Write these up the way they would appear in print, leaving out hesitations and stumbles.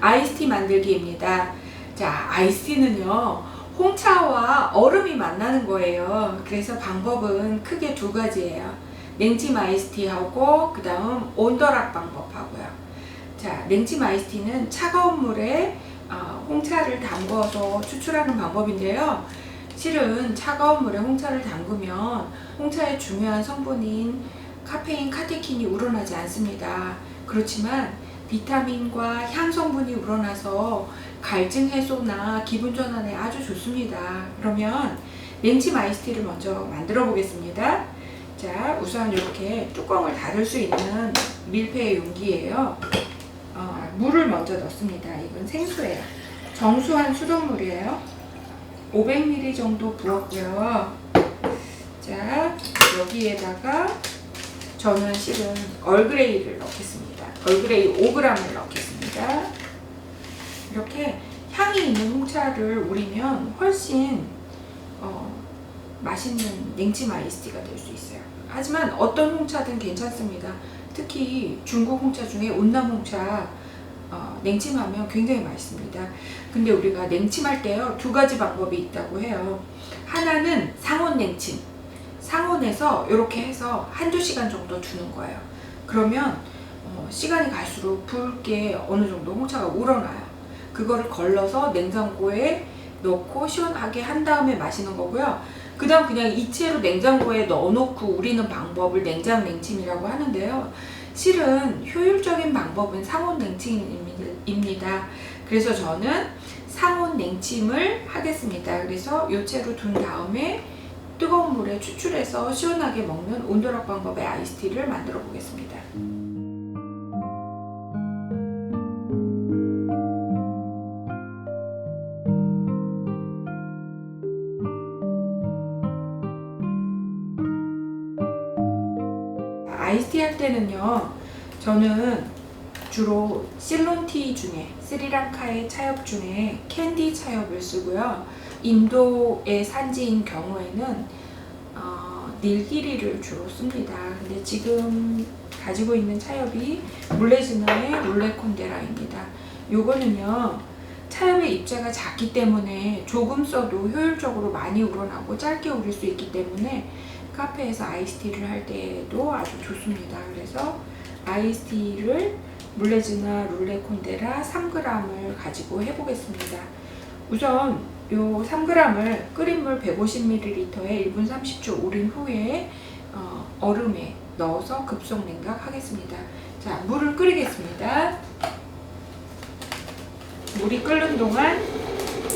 아이스티 만들기입니다. 자, 아이스티는요, 홍차와 얼음이 만나는 거예요. 그래서 방법은 크게 두 가지예요. 냉찜 아이스티하고 그 다음 온더락 방법하고요. 자, 냉찜 아이스티는 차가운 물에 홍차를 담궈서 추출하는 방법인데요. 실은 차가운 물에 홍차를 담그면 홍차의 중요한 성분인 카페인, 카테킨이 우러나지 않습니다. 그렇지만 비타민과 향 성분이 우러나서 갈증 해소나 기분 전환에 아주 좋습니다. 그러면 냉찜 아이스티를 먼저 만들어 보겠습니다. 자, 우선 이렇게 뚜껑을 닫을 수 있는 밀폐 용기예요. 물을 먼저 넣습니다. 이건 생수예요. 정수한 수돗물이에요. 500ml 정도 부었고요. 자, 여기에다가 저는 실은 얼그레이를 넣겠습니다. 얼그레이 5g을 넣겠습니다. 이렇게 향이 있는 홍차를 우리면 훨씬 맛있는 냉찜 아이스티가 될 수 있어요. 하지만 어떤 홍차든 괜찮습니다. 특히 중국 홍차 중에 온남 홍차 냉찜하면 굉장히 맛있습니다. 근데 우리가 냉찜할 때요, 두 가지 방법이 있다고 해요. 하나는 상온 냉찜. 상온에서 이렇게 해서 한두 시간 정도 두는 거예요. 그러면 시간이 갈수록 붉게 어느 정도 홍차가 우러나요. 그거를 걸러서 냉장고에 넣고 시원하게 한 다음에 마시는 거고요. 그 다음 그냥 이체로 냉장고에 넣어놓고 우리는 방법을 냉장 냉찜이라고 하는데요. 실은 효율적인 방법은 상온 냉찜입니다. 그래서 저는 상온 냉찜을 하겠습니다. 그래서 요체로 둔 다음에 뜨거운 물에 추출해서 시원하게 먹는 온도락 방법의 아이스티를 만들어 보겠습니다. 아이스티 할 때는요, 저는 주로 실론티 중에, 스리랑카의 차엽 중에 캔디 차엽을 쓰고요. 인도의 산지인 경우에는 닐기리를 주로 씁니다. 근데 지금 가지고 있는 차엽이 물레즈나의 룰레콘데라입니다. 요거는요, 차엽의 입자가 작기 때문에 조금 써도 효율적으로 많이 우러나고 짧게 우릴 수 있기 때문에 카페에서 아이스티를 할 때도 아주 좋습니다. 그래서 아이스티를 물레즈나 룰레콘데라 3g을 가지고 해보겠습니다. 우선 요 3g을 끓인 물 150ml에 1분 30초 우린 후에 얼음에 넣어서 급속 냉각하겠습니다. 자, 물을 끓이겠습니다. 물이 끓는 동안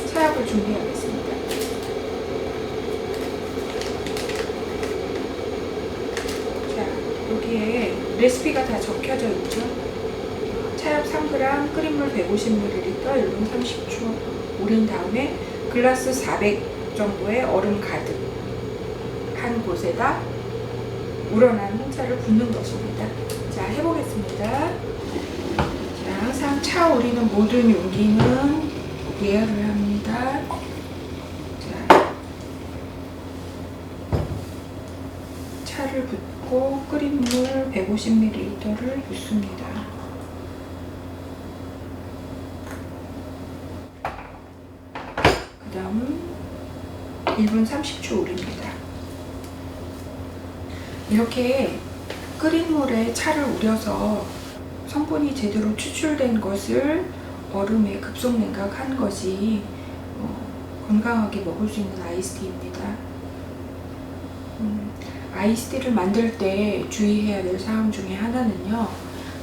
차엽을 준비하겠습니다. 여기에 레시피가 다 적혀져 있죠. 차엽 3g, 끓인 물 150ml, 1분 30초 우린 다음에 글라스 400 정도의 얼음 가득 한 곳에다 우러난 홍차를 붓는 것입니다. 자, 해보겠습니다. 자, 항상 차 우리는 모든 용기는 예열을 합니다. 자, 차를 붓고 끓인 물 150ml를 붓습니다. 그 다음 1분 30초 우립니다. 이렇게 끓인 물에 차를 우려서 성분이 제대로 추출된 것을 얼음에 급속 냉각한 것이 건강하게 먹을 수 있는 아이스티입니다. 아이스티를 만들 때 주의해야 될 사항 중에 하나는요,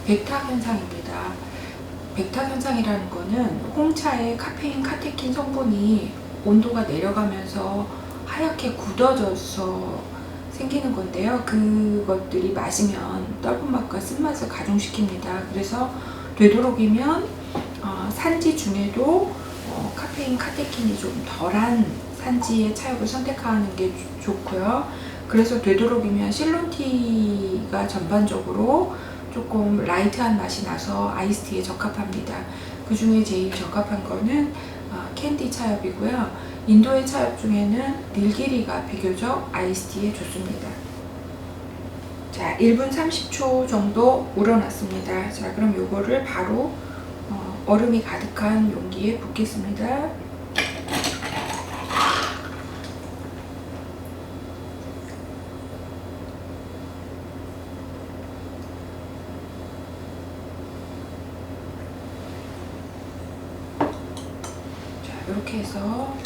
백탁 현상입니다. 백탁 현상이라는 거는 홍차의 카페인, 카테킨 성분이 온도가 내려가면서 하얗게 굳어져서 생기는 건데요. 그것들이 마시면 떫은 맛과 쓴맛을 가중시킵니다. 그래서 되도록이면 산지 중에도 카페인, 카테킨이 좀 덜한 산지의 차엽을 선택하는 게 좋고요. 그래서 되도록이면 실론티가 전반적으로 조금 라이트한 맛이 나서 아이스티에 적합합니다. 그 중에 제일 적합한 거는 캔디 차엽이고요. 인도의 차엽 중에는 닐기리가 비교적 아이스티에 좋습니다. 자, 1분 30초 정도 우러났습니다. 자, 그럼 요거를 바로 얼음이 가득한 용기에 붓겠습니다. 이렇게 해서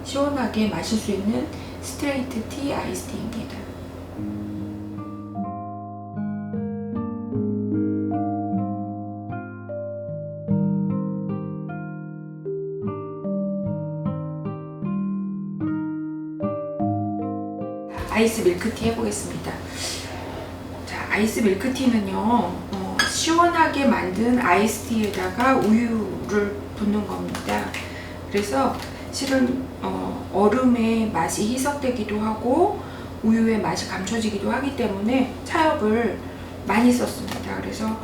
시원하게 마실 수 있는 스트레이트 티 아이스티입니다. 아이스 밀크티 해보겠습니다. 자, 아이스 밀크티는요 시원하게 만든 아이스티에다가 우유를 붓는 겁니다. 그래서 실은 얼음의 맛이 희석되기도 하고 우유의 맛이 감춰지기도 하기 때문에 차엽을 많이 썼습니다. 그래서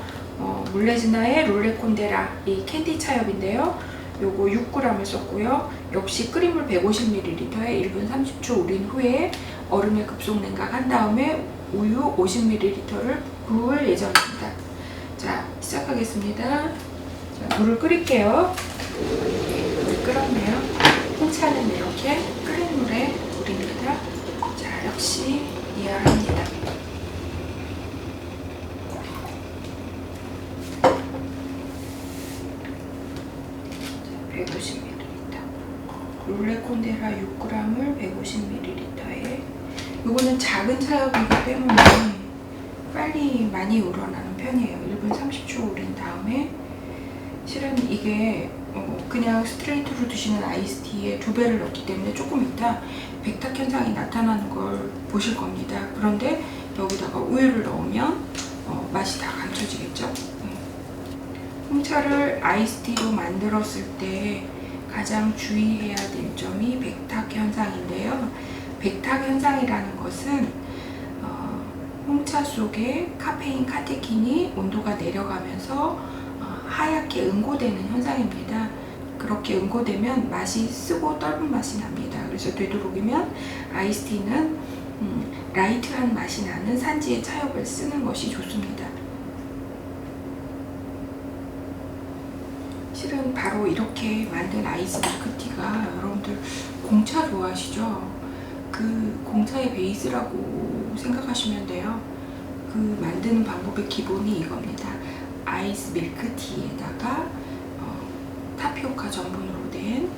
몰레즈나의 롤레콘데라 이 캔디 차엽인데요. 요거 6g을 썼고요. 역시 끓인물 150ml에 1분 30초 우린 후에 얼음에 급속 냉각한 다음에 우유 50ml를 부을 예정입니다. 자, 시작하겠습니다. 자, 물을 끓일게요. 물 끓었네요. 홍차는 이렇게 끓인 물에 우립니다. 자, 역시 리얼합니다. 자, 150ml. 롤레콘데라 6g을 150ml에 이거는 작은 차엽이기 때문에 빨리 많이 우러나는 편이에요. 1분 30초 우린 다음에 실은 이게 그냥 스트레이트로 드시는 아이스티에 2배를 넣기 때문에 조금 이따 백탁 현상이 나타나는 걸 보실 겁니다. 그런데 여기다가 우유를 넣으면 맛이 다 감춰지겠죠. 홍차를 아이스티로 만들었을 때 가장 주의해야 될 점이 백탁 현상인데요. 백탁 현상이라는 것은 홍차 속에 카페인 카테킨이 온도가 내려가면서 하얗게 응고되는 현상입니다. 그렇게 응고되면 맛이 쓰고 떫은 맛이 납니다. 그래서 되도록이면 아이스티는 라이트한 맛이 나는 산지의 차엽을 쓰는 것이 좋습니다. 실은 바로 이렇게 만든 아이스 밀크티가 여러분들 공차 좋아하시죠? 그 공차의 베이스라고 생각하시면 돼요. 그 만드는 방법의 기본이 이겁니다. 아이스 밀크티에다가 타피오카 전분으로 된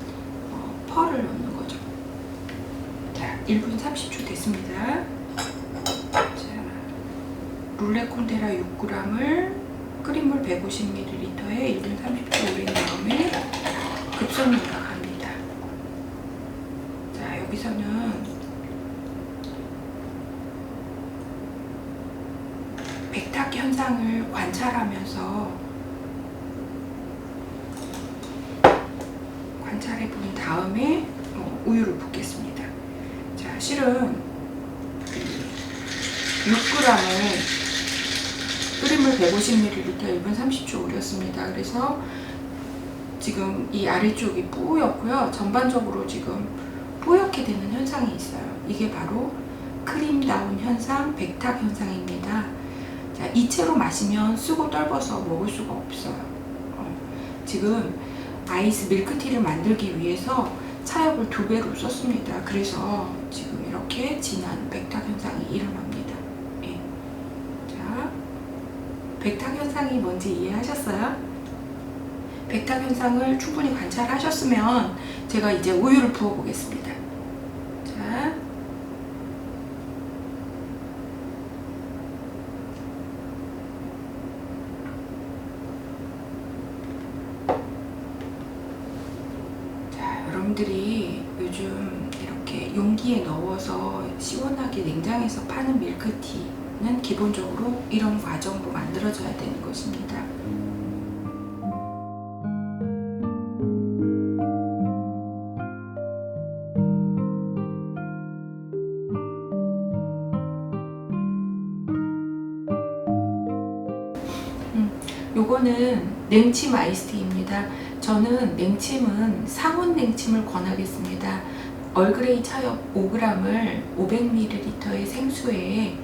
펄을 넣는 거죠. 자, 1분 30초 됐습니다. 자, 룰레콘데라 6g을 끓인 물 150ml에 1분 30초 우린 다음에 급속 냉각합니다. 자, 여기서는 백탁 현상을 관찰하면서 관찰해 본 다음에 우유를 붓겠습니다. 자, 실은 6g을 끓인 물 150ml 1분 30초 우렸습니다. 그래서 지금 이 아래쪽이 뿌옇고요. 전반적으로 지금 뿌옇게 되는 현상이 있어요. 이게 바로 크림다운 현상, 백탁 현상입니다. 자, 이 채로 마시면 쓰고 떫어서 먹을 수가 없어요. 지금 아이스 밀크티를 만들기 위해서 차엽을 2배로 썼습니다. 그래서 지금 이렇게 진한 백탁 현상이 일어납니다. 예. 자, 백탁 현상이 뭔지 이해하셨어요? 백탁 현상을 충분히 관찰하셨으면 제가 이제 우유를 부어 보겠습니다. 자, 여러분들이 요즘 이렇게 용기에 넣어서 시원하게 냉장해서 파는 밀크티는 기본적으로 이런 과정으로 만들어져야 되는 것입니다. 요거는 냉침 아이스티입니다. 저는 냉침은 상온 냉침을 권하겠습니다. 얼그레이 차엽 5g을 500ml의 생수에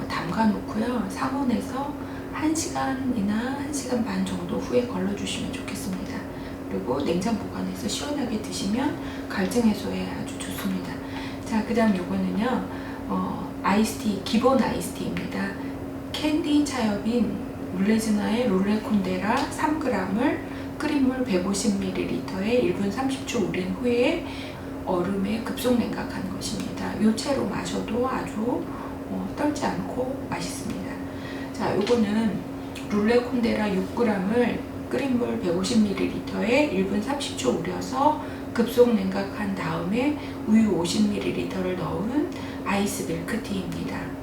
담가 놓고요. 상온에서 1시간이나 1시간 반 정도 후에 걸러주시면 좋겠습니다. 그리고 냉장 보관해서 시원하게 드시면 갈증 해소에 아주 좋습니다. 자, 그 다음 요거는요, 아이스티, 기본 아이스티입니다. 캔디 차엽인 물레즈나의 롤레콘데라 3g을 끓인 물 150ml에 1분 30초 우린 후에 얼음에 급속 냉각한 것입니다. 이 채로 마셔도 아주 떨지 않고 맛있습니다. 자, 요거는 룰레콘데라 6g을 끓인 물 150ml에 1분 30초 우려서 급속 냉각한 다음에 우유 50ml를 넣은 아이스 밀크티입니다.